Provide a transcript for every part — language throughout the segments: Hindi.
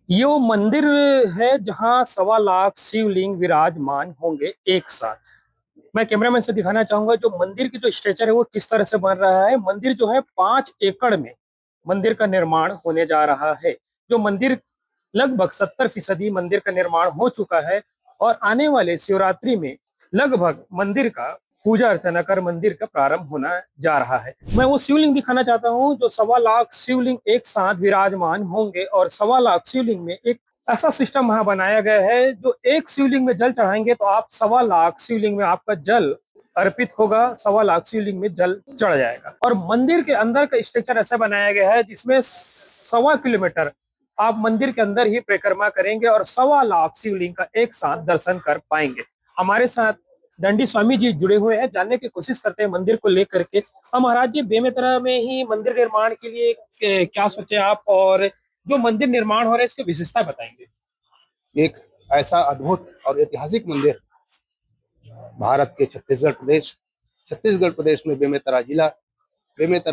ये वो मंदिर है जहाँ 1.25 लाख शिवलिंग विराजमान होंगे एक साथ। मैं कैमरामैन से दिखाना चाहूंगा जो मंदिर की जो स्ट्रक्चर है वो किस तरह से बन रहा है। मंदिर जो है 5 एकड़ में मंदिर का निर्माण होने जा रहा है। जो मंदिर लगभग 70% मंदिर का निर्माण हो चुका है और आने वाले शिवरात्रि में लगभग मंदिर का पूजा अर्चना कर मंदिर का प्रारंभ होना जा रहा है। मैं वो शिवलिंग दिखाना चाहता हूँ जो 1.25 लाख शिवलिंग एक साथ विराजमान होंगे और 1.25 लाख शिवलिंग में एक ऐसा सिस्टम वहां बनाया गया है जो एक शिवलिंग में जल चढ़ाएंगे तो आप 1.25 लाख शिवलिंग में आपका जल अर्पित होगा, 1.25 लाख शिवलिंग में जल चढ़ जाएगा। और मंदिर के अंदर का स्ट्रक्चर ऐसा बनाया गया है जिसमें 1.25 किलोमीटर आप मंदिर के अंदर ही परिक्रमा करेंगे और 1.25 लाख शिवलिंग का एक साथ दर्शन कर पाएंगे। हमारे साथ दंडी स्वामी जी जुड़े हुए हैं, जानने की कोशिश करते हैं मंदिर को लेकर के। हम महाराज जी बेमेतरा में ही मंदिर निर्माण के लिए क्या सोचे आप, और जो मंदिर निर्माण हो रहा है इसकी विशेषता बताएंगे। एक ऐसा अद्भुत और ऐतिहासिक मंदिर भारत के छत्तीसगढ़ प्रदेश में बेमेतरा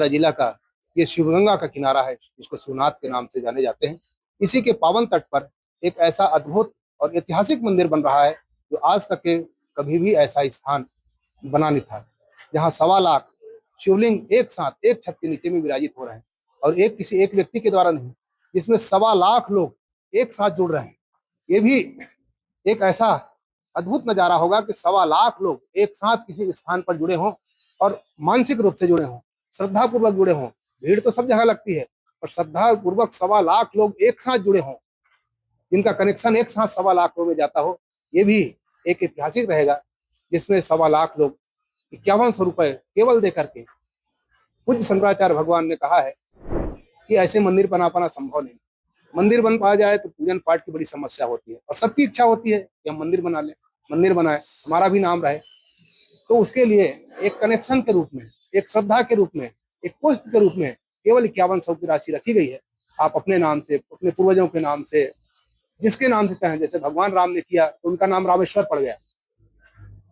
जिला का ये शिवगंगा का किनारा है, जिसको शिवनाथ के नाम से जाने जाते हैं। इसी के पावन तट पर एक ऐसा अद्भुत और ऐतिहासिक मंदिर बन रहा है जो आज तक के कभी भी ऐसा स्थान बना नहीं था, जहाँ 1.25 लाख शिवलिंग एक साथ एक छत के नीचे में विराजित हो रहे हैं, और एक किसी एक व्यक्ति के द्वारा नहीं, जिसमें 1.25 लाख लोग एक साथ जुड़ रहे हैं। ये भी एक ऐसा अद्भुत नजारा होगा कि 1.25 लाख लोग एक साथ किसी स्थान पर जुड़े हों और मानसिक रूप से जुड़े हों, श्रद्धा पूर्वक जुड़े हों। भीड़ तो सब जगह लगती है, और श्रद्धा पूर्वक 1.25 लाख लोग एक साथ जुड़े हों, जिनका कनेक्शन एक साथ 1.25 लाख लोग में जाता हो। ये भी एक ऐतिहासिक रहेगा, जिसमें 1.25 लाख लोग 5100 रुपए केवल दे करके, पूज्य शंकराचार्य भगवान ने कहा है कि ऐसे मंदिर बना पाना संभव नहीं। मंदिर बन पा जाए तो पूजन पाठ की बड़ी समस्या होती है, और सबकी इच्छा होती है कि हम मंदिर बना लें, मंदिर बनाए, हमारा भी नाम रहे। तो उसके लिए एक कनेक्शन के रूप में, एक श्रद्धा के रूप में, एक पुष्प के रूप में केवल 5100 की राशि रखी गई है। आप अपने नाम से, अपने पूर्वजों के नाम से, जिसके नाम से चाहें, जैसे भगवान राम ने किया तो उनका नाम रामेश्वर पड़ गया,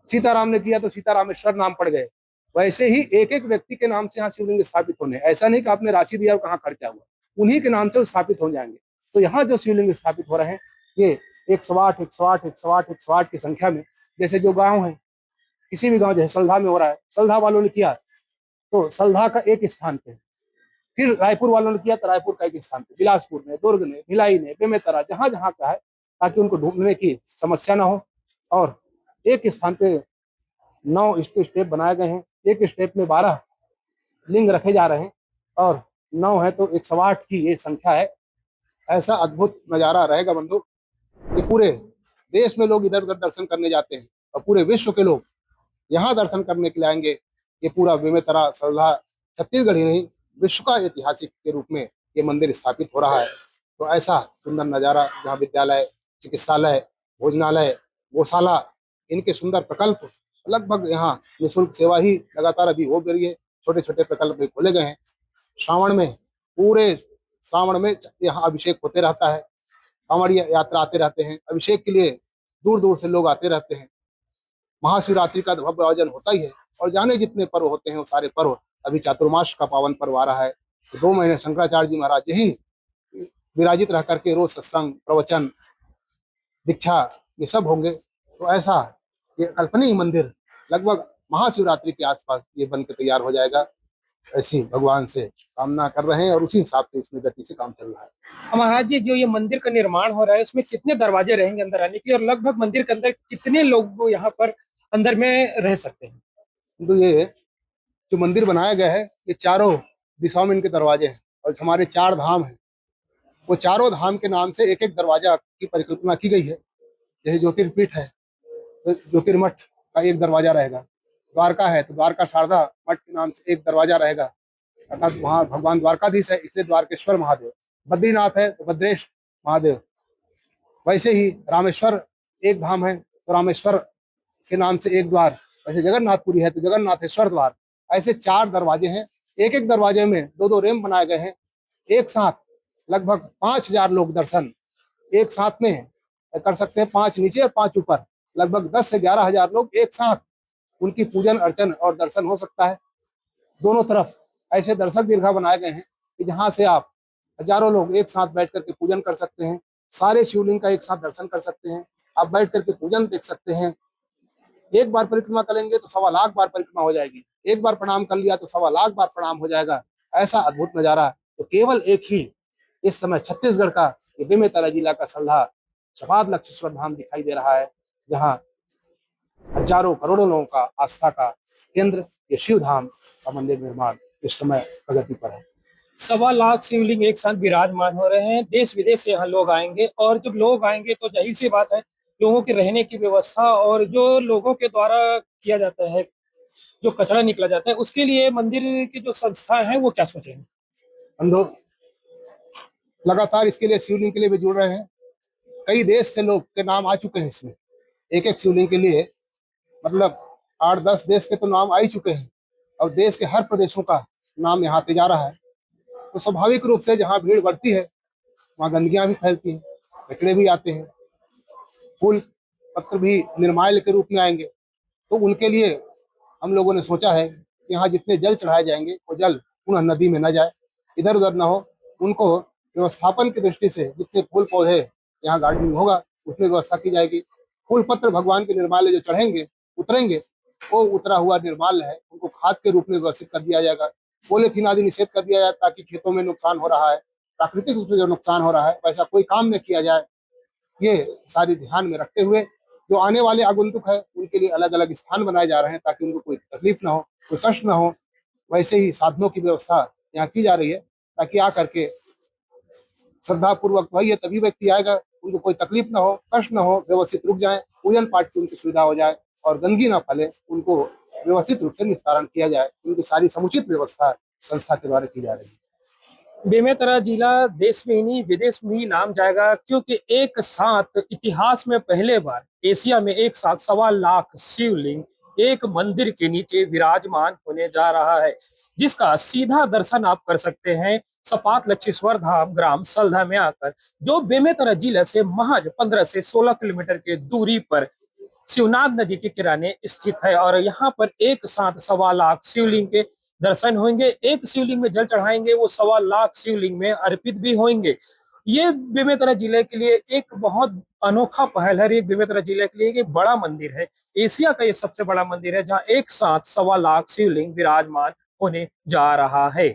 सीताराम ने किया तो सीतारामेश्वर नाम पड़ गए। वैसे ही एक एक व्यक्ति के नाम से यहाँ शिवलिंग स्थापित होने, ऐसा नहीं कि आपने राशि दिया और कहाँ खर्चा हुआ, उन्हीं के नाम से वो स्थापित हो जाएंगे। तो यहाँ जो शिवलिंग स्थापित हो रहे हैं, ये 108 108 108 108 की संख्या में, जैसे जो गाँव है, किसी भी गाँव, जैसे सलधा में हो रहा है, सलधा वालों ने किया तो सलधा का एक स्थान पे, फिर रायपुर वालों ने किया तो रायपुर का एक स्थान पे, बिलासपुर में, दुर्ग ने, भिलाई ने, बेमेतरा, जहां जहां का है, ताकि उनको ढूंढने की समस्या ना हो। और एक स्थान पे 9 स्टेप बनाए गए हैं, एक स्टेप में 12 लिंग रखे जा रहे हैं, और 9 है तो 108 की ये संख्या है। ऐसा अद्भुत नजारा रहेगा बंधु, ये पूरे देश में लोग इधर उधर दर्शन करने जाते हैं, और पूरे विश्व के लोग यहाँ दर्शन करने के लिए आएंगे। ये पूरा बेमेतरा सलधा छत्तीसगढ़ ही नहीं, विश्व का ऐतिहासिक के रूप में ये मंदिर स्थापित हो रहा है। तो ऐसा सुंदर नजारा, जहाँ विद्यालय, चिकित्सालय, भोजनालय, गौशाला, इनके सुंदर प्रकल्प, लगभग यहाँ निःशुल्क सेवा ही लगातार अभी हो रही है। छोटे छोटे प्रकल्प भी खोले गए हैं। श्रावण में, पूरे श्रावण में यहाँ अभिषेक होते रहता है, कांवड़िया यात्रा आते रहते हैं, अभिषेक के लिए दूर दूर से लोग आते रहते हैं। महाशिवरात्रि का भव्य आयोजन होता ही है, और जाने जितने पर्व होते हैं वो सारे पर्व, अभी चातुर्मास का पावन पर्व आ रहा है, तो 2 महीने शंकराचार्य जी महाराज यही विराजित रह करके रोज सत्संग, प्रवचन, दीक्षा, ये सब होंगे। तो ऐसा ये कल्पनीय मंदिर लगभग महाशिवरात्रि के आसपास ये बन के तैयार हो जाएगा, ऐसी भगवान से कामना कर रहे हैं, और उसी हिसाब से इसमें गति से काम चल रहा है। महाराज जी जो ये मंदिर का निर्माण हो रहा है उसमें कितने दरवाजे रहेंगे अंदर आने के, और लगभग मंदिर के अंदर कितने लोग यहाँ पर अंदर में रह सकते हैं। तो ये जो मंदिर बनाया गया है, ये चारों दिशाओं में इनके दरवाजे हैं, और हमारे 4 धाम हैं, वो चारों धाम के नाम से एक एक दरवाजा की परिकल्पना की गई है। जैसे ज्योतिर्पीठ है तो ज्योतिर्मठ का एक दरवाजा रहेगा, द्वारका है तो द्वारका शारदा मठ के नाम से एक दरवाजा रहेगा, अर्थात वहाँ भगवान द्वारकाधीश है इसलिए द्वारकेश्वर महादेव। बद्रीनाथ है तो बद्रेश महादेव। वैसे ही रामेश्वर एक धाम है तो रामेश्वर के नाम से एक द्वार, वैसे जगन्नाथपुरी है तो जगन्नाथेश्वर द्वार। ऐसे 4 दरवाजे हैं, एक एक दरवाजे में 2-2 रैंप बनाए गए हैं। एक साथ लगभग 5000 लोग दर्शन एक साथ में कर सकते हैं, 5 नीचे और 5 ऊपर, लगभग 10 से 11 हजार लोग एक साथ उनकी पूजन अर्चन और दर्शन हो सकता है। दोनों तरफ ऐसे दर्शक दीर्घा बनाए गए हैं कि जहां से आप हजारों लोग एक साथ बैठ करके पूजन कर सकते हैं, सारे शिवलिंग का एक साथ दर्शन कर सकते हैं। आप बैठ करके पूजन देख सकते हैं। एक बार परिक्रमा करेंगे तो 1.25 लाख बार परिक्रमा हो जाएगी। एक बार प्रणाम कर लिया तो 1.25 लाख बार प्रणाम हो जाएगा। ऐसा अद्भुत नजारा तो केवल एक ही इस समय छत्तीसगढ़ का ये बेमेतरा जिला का सल्हा शपाद लक्षेश्वर धाम दिखाई दे रहा है, जहाँ हजारों करोड़ों लोगों का आस्था का केंद्र ये शिव धाम का मंदिर निर्माण इस समय प्रगति पर है। 1.25 लाख शिवलिंग एक साथ विराजमान हो रहे हैं। देश विदेश से यहाँ लोग आएंगे, और जब लोग आएंगे तो जाहिर सी बात है, लोगों के रहने की व्यवस्था और जो लोगों के द्वारा किया जाता है, जो कचरा निकला जाता है, उसके लिए मंदिर की जो संस्था है वो क्या सोचे हैं? अंधो लगातार इसके लिए शिवलिंग के लिए भी जुड़ रहे हैं। कई देश से लोग के नाम आ चुके हैं इसमें। एक एक शिवलिंग के लिए मतलब 8-10 देश के तो नाम आ ही चुके हैं, और देश के हर प्रदेशों का नाम यहाँ आते जा रहा है। तो स्वाभाविक रूप से जहाँ भीड़ बढ़ती है वहाँ गंदगियां भी फैलती हैं, कचरे भी आते हैं, फूल पत्र भी निर्माल्य के रूप में आएंगे। तो उनके लिए हम लोगों ने सोचा है कि यहाँ जितने जल चढ़ाए जाएंगे वो जल पुनः नदी में न जाए, इधर उधर न हो। उनको व्यवस्थापन की दृष्टि से जितने फूल पौधे यहाँ गार्डनिंग होगा उसमें व्यवस्था की जाएगी। फूल पत्र भगवान के निर्माल्य जो चढ़ेंगे उतरेंगे, वो उतरा हुआ निर्माल्य है उनको खाद के रूप में व्यवस्थित कर दिया जाएगा। पॉलीथीन आदि निषेध कर दिया जाए, ताकि खेतों में नुकसान हो रहा है, प्राकृतिक रूप से जो नुकसान हो रहा है वैसा कोई काम न किया जाए। ये सारी ध्यान में रखते हुए जो आने वाले आगंतुक है उनके लिए अलग अलग स्थान बनाए जा रहे हैं, ताकि उनको कोई तकलीफ ना हो, कोई कष्ट ना हो। वैसे ही साधनों की व्यवस्था यहाँ की जा रही है, ताकि आ करके श्रद्धा पूर्वक भाई तभी व्यक्ति आएगा, उनको कोई तकलीफ ना हो, कष्ट ना हो, व्यवस्थित रुक जाए, पूजन पाठ की उनकी सुविधा हो जाए और गंदगी ना फैले, उनको व्यवस्थित रूप से निस्तारण किया जाए। उनकी सारी समुचित व्यवस्था संस्था के द्वारा की जा रही है। बेमेतरा जिला देश में ही नहीं विदेश में ही नाम जाएगा, क्योंकि एक साथ इतिहास में पहले बार एशिया में एक साथ 1.25 लाख शिवलिंग एक मंदिर के नीचे विराजमान होने जा रहा है, जिसका सीधा दर्शन आप कर सकते हैं सपात लक्षेश्वर धाम ग्राम सल्धा में आकर, जो बेमेतरा जिले से महज 15 से 16 किलोमीटर के दूरी पर शिवनाथ नदी के किनारे स्थित है। और यहाँ पर एक साथ 1.25 लाख शिवलिंग के दर्शन होंगे। एक शिवलिंग में जल चढ़ाएंगे, वो 1.25 लाख शिवलिंग में अर्पित भी होंगे। ये बेमेतरा जिले के लिए एक बहुत अनोखा पहल है। एक बेमेतरा जिले के लिए एक बड़ा मंदिर है, एशिया का ये सबसे बड़ा मंदिर है, जहाँ एक साथ 1.25 लाख शिवलिंग विराजमान होने जा रहा है।